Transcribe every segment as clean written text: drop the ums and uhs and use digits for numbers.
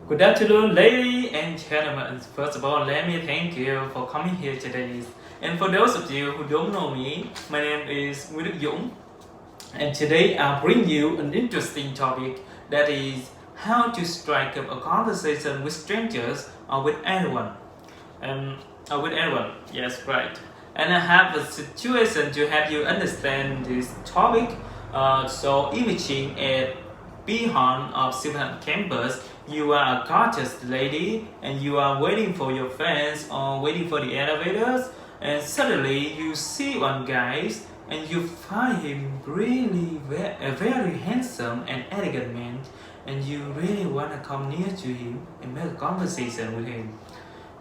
Good afternoon, ladies and gentlemen. First of all, let me thank you for coming here today. And for those of you who don't know me, my name is Nguyễn Dũng. And today I bring you an interesting topic that is how to strike up a conversation with strangers or with anyone. Yes, right. And I have a situation to help you understand this topic. So imagine at behind of Silverhand campus, you are a gorgeous lady and you are waiting for your friends or waiting for the elevators, and suddenly you see one guy and you find him really a very handsome and elegant man, and you really want to come near to him and make a conversation with him.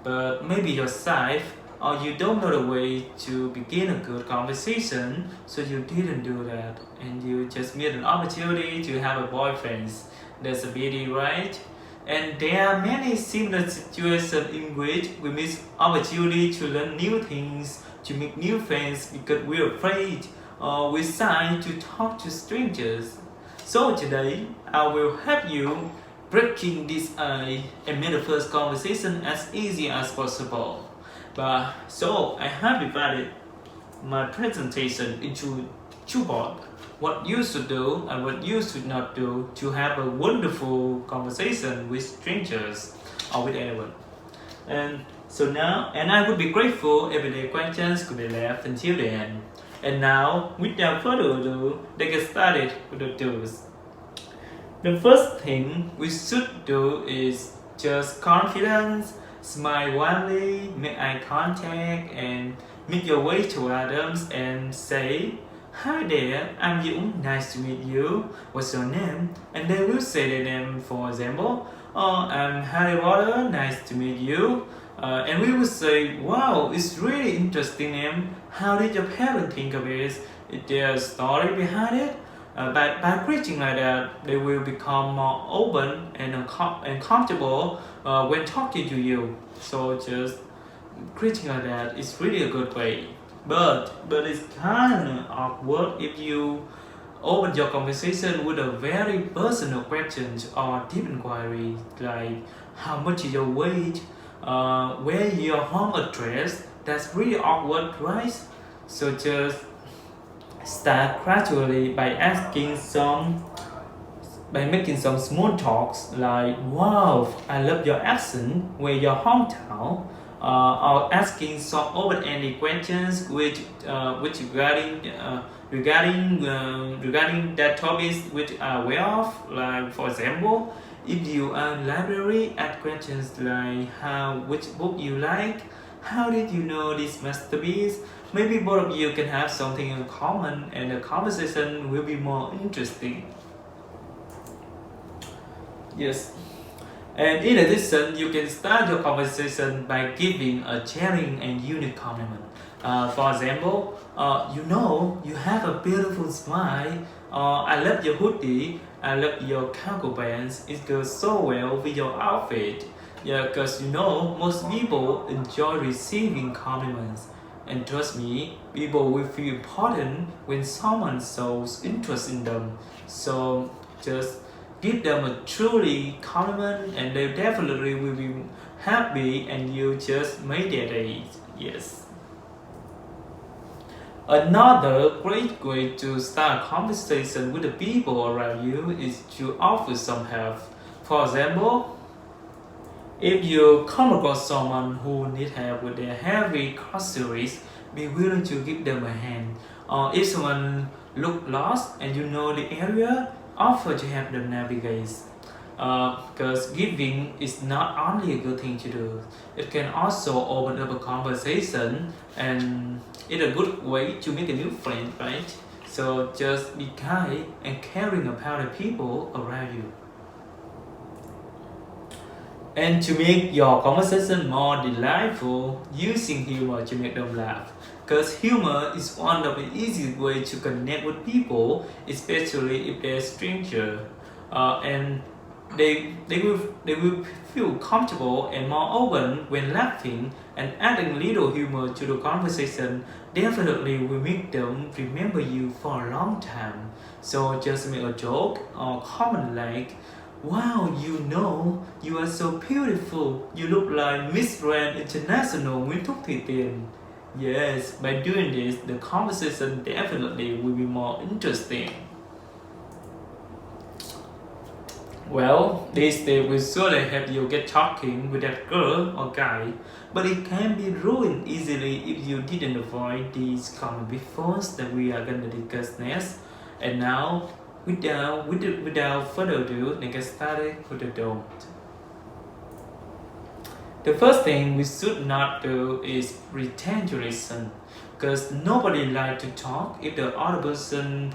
But maybe you're shy or you don't know the way to begin a good conversation, so you didn't do that and you just missed an opportunity to have a boyfriend. That's a pity, right? And there are many similar situations in which we miss opportunity to learn new things, to make new friends because we're afraid or we're shy to talk to strangers. So today I will help you breaking this ice and make the first conversation as easy as possible. So I have divided my presentation into two parts: what you should do and what you should not do to have a wonderful conversation with strangers or with anyone. And so now, and I would be grateful if the questions could be left until the end. And now, without further ado, let's get started with the do's. The first thing we should do is just confidence, smile warmly, make eye contact, and make your way to others and say, "Hi there, I'm Dũng, nice to meet you. What's your name?" And they will say their name, for example, "Oh, I'm Harry Potter, nice to meet you." And we will say, "Wow, it's really interesting name. How did your parents think of it? Is there a story behind it?" By greeting like that, they will become more open and comfortable when talking to you. So just greeting like that is really a good way. But it's kind of awkward if you open your conversation with a very personal questions or deep inquiry, like how much is your weight, where is your home address. That's really awkward, right? So just start gradually by making some small talks like, "Wow, I love your accent. Where your hometown?" Or asking some open-ended questions which regarding that topics which are aware of. Like, for example, if you are in library, ask questions like which book you like, how did you know this masterpiece. Maybe both of you can have something in common and the conversation will be more interesting. Yes. And in addition, you can start your conversation by giving a genuine and unique compliment. For example, you have a beautiful smile. I love your hoodie. I love your cargo pants. It goes so well with your outfit. Yeah, because most people enjoy receiving compliments. And trust me, people will feel important when someone shows interest in them. So just give them a truly compliment and they definitely will be happy and you just made their day. Yes. Another great way to start a conversation with the people around you is to offer some help. For example, if you come across someone who needs help with their heavy groceries, be willing to give them a hand. Or if someone look lost and you know the area, offer to help them navigate. Because giving is not only a good thing to do, it can also open up a conversation and it's a good way to make a new friend, right? So just be kind and caring about the people around you. And to make your conversation more delightful, using humor to make them laugh. Because humor is one of the easiest ways to connect with people, especially if they're strangers. And they will feel comfortable and more open when laughing, and adding little humor to the conversation definitely will make them remember you for a long time. So just make a joke or comment like, Wow, you know, you are so beautiful. You look like Miss Grand International Nguyễn Thị Tiền. Yes, by doing this, the conversation definitely will be more interesting. Well, this step will surely help you get talking with that girl or guy, but it can be ruined easily if you didn't avoid these common pitfalls that we are gonna discuss next. And now, without further ado, let's get started with the don't. The first thing we should not do is pretend to listen, because nobody likes to talk if the other person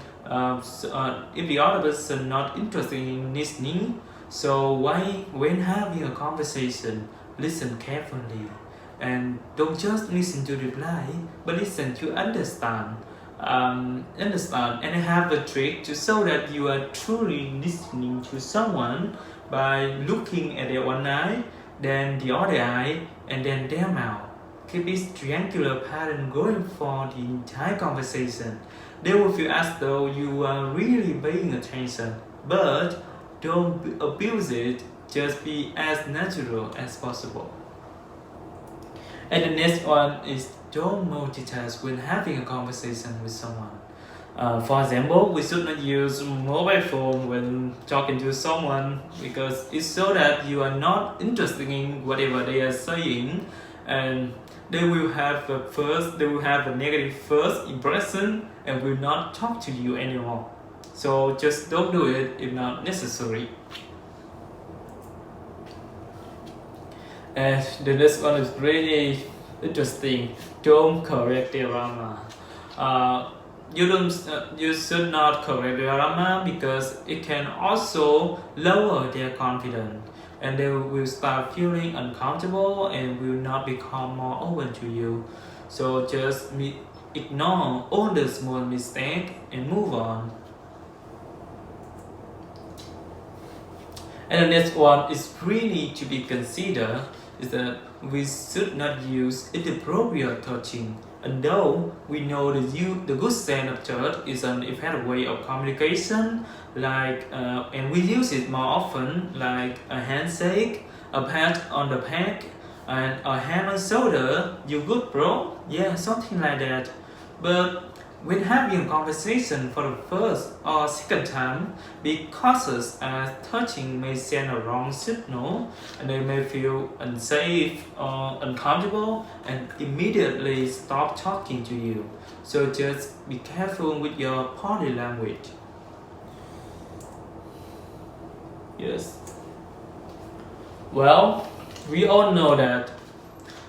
not interested in listening. So when having a conversation, listen carefully, and don't just listen to reply, but listen to understand. And have a trick to show that you are truly listening to someone by looking at their one eye, then the other eye, and then their mouth. Keep this triangular pattern going for the entire conversation. They will feel as though you are really paying attention, but don't abuse it. Just be as natural as possible. And the next one is don't multitask when having a conversation with someone. For example, we should not use mobile phone when talking to someone, because it shows that you are not interested in whatever they are saying, and they will have a negative first impression and will not talk to you anymore. So just don't do it if not necessary. And the next one is really interesting. Don't correct the grammar. You should not correct the grammar, because it can also lower their confidence, and they will start feeling uncomfortable and will not become more open to you. So just ignore all the small mistakes and move on. And the next one is really to be considered, is that we should not use inappropriate touching. And though we know the good sense of touch is an effective way of communication, and we use it more often, like a handshake, a pat on the back, and a hand on shoulder. You good, bro? Yeah, something like that. But when having a conversation for the first or second time, be cautious, as touching may send a wrong signal, and they may feel unsafe or uncomfortable and immediately stop talking to you. So just be careful with your body language. Yes. Well, we all know that,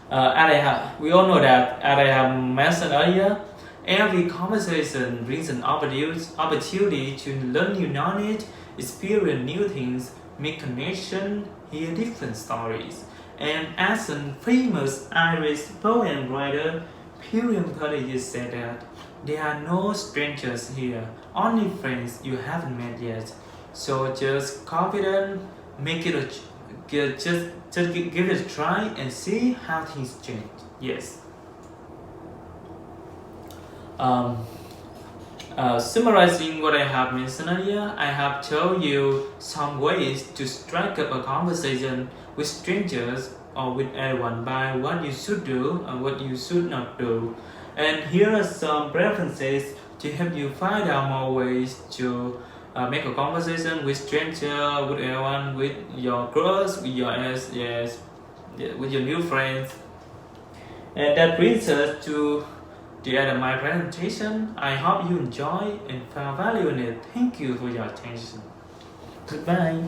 as I have mentioned earlier, every conversation brings an opportunity to learn new knowledge, experience new things, make connections, hear different stories. And as a famous Irish poem writer, William Coleridge said that there are no strangers here, only friends you haven't met yet. So just confident, just give it a try and see how things change. Yes. Summarizing what I have mentioned earlier, I have told you some ways to strike up a conversation with strangers or with anyone by what you should do and what you should not do. And here are some preferences to help you find out more ways to make a conversation with stranger, with anyone, with your crush, with your ex, yes, with your new friends. And that brings us to the end of my presentation. I hope you enjoy and found value in it. Thank you for your attention. Goodbye.